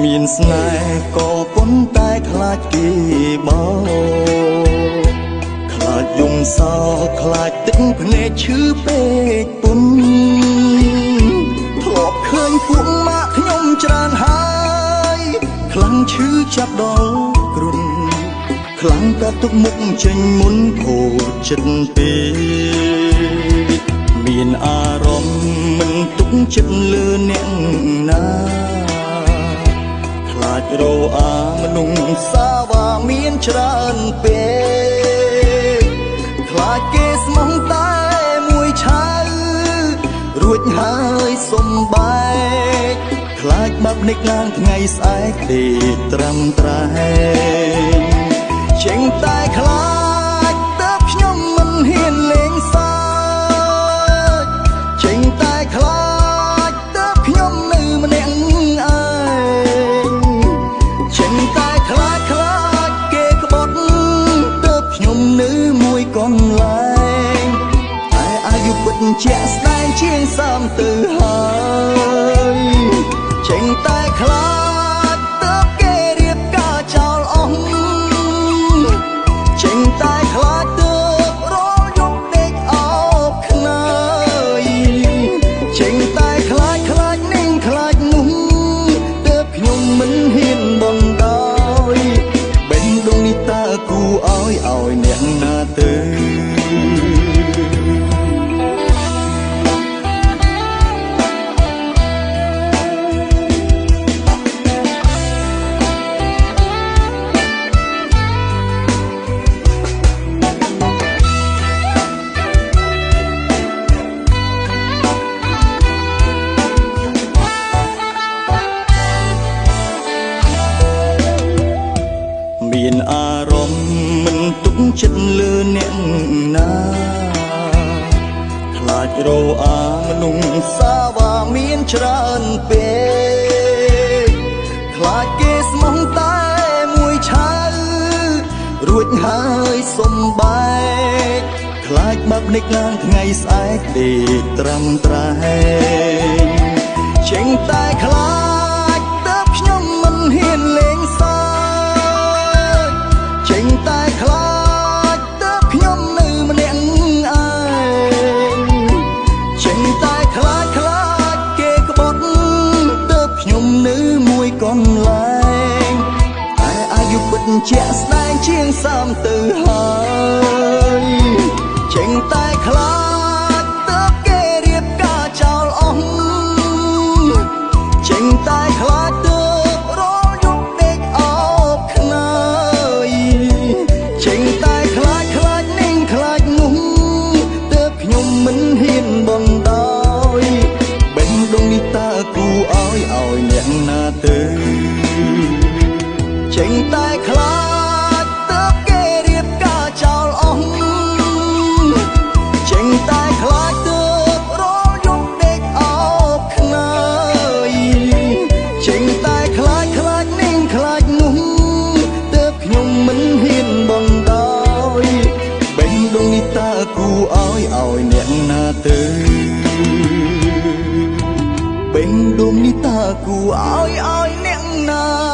មានស្នេហ៍ក៏ប៉ុន្តែខ្លាចគេបោខ្លាចយំសោខ្លាចទឹកភ្នែកឈឺពេកពុនធ្លាប់ឃើញពួកម៉ាក់ខ្ញុំច្រើនហើយខ្លាំងឈឺចាប់ដល់គ្រុនខ្លាំងតែទុកមុខចេញមុនខូចចិត្តពេកមានអារម្មណ៍មិនទុកចិត្តលើអ្នកណាខ្លាចរអាមនុស្សសាវ៉ាមានច្រើនពេកខ្លាចគេស្មោះតែមួយឆៅរួចហើយសំបែកខ្លាចបាប់និចឡើងថ្ងៃស្អែកទេត្រឹមត្រែងចេញតែខ្លាចតើខ្ញុំមិនហ៊ានលេងសើចចេញតែខ្លាចតើខ្ញុំនៅម្នាក់ឯងចេញតែខ្លាចគេក្បត់តើខ្ញុំនៅមួយកន្លែងតែអាយុពិតជាក់ស្ដែងជាង30ទៅហើយចេញតែខ្លាចតើគេរៀបការចោលអស់ចេញតែខ្លាចទើបរលយប់ដេកអោបខ្នើយចេញតែខ្លាចនេះខ្លាចនោះទើបខ្ញុំមិនហ៊ានបណ្ដោយបេះដូងនេះតើគូឲ្យអ្នកណាទៅមានអារម្មណ៍មិនទុកចិត្តលើអ្នកណាខ្លាចរអាមនុស្សសាវ៉ាមានច្រើនពេកខ្លាចគេស្មោះតែមួយឆៅរួចហើយសំបែកខ្លាចបាប់និចឡើងថ្ងៃស្អែកទេត្រឹមត្រែងចេញតែខ្លាចតើខ្ញុំមិនហ៊ានលេងសើចចេញតែខ្លាចតើខ្ញុំនៅម្នាក់ឯងចេញតែខ្លាចគេក្បត់តើខ្ញុំនៅមួយកន្លែងតែអាយុពិតជាក់ស្ដែងជាង30ទៅហើយចេញតែខ្លាចតើគេរៀបការចោលអស់ចេញតែខ្លាចទើបរលយប់ដេកអោបខ្នើយចេញតែខ្លាចនេះខ្លាចនោះទើបខ្ញុំមិនហ៊ានបណ្ដោយបេះដូងនេះតើគូឲ្យអ្នកណាទៅចេញតែខ្លាចតើគេរៀបការចោលអស់ចេញតែខ្លាចទើបរលយប់ដេកអោបខ្នើយចេញតែខ្លាចនេះខ្លាចនោះទើបខ្ញុំមិនហ៊ានបណ្ដោយបេះដូងនេះតើគូឲ្យអ្នកណាទៅបេះដូងនេះតើគូឲ្យអ្នកណា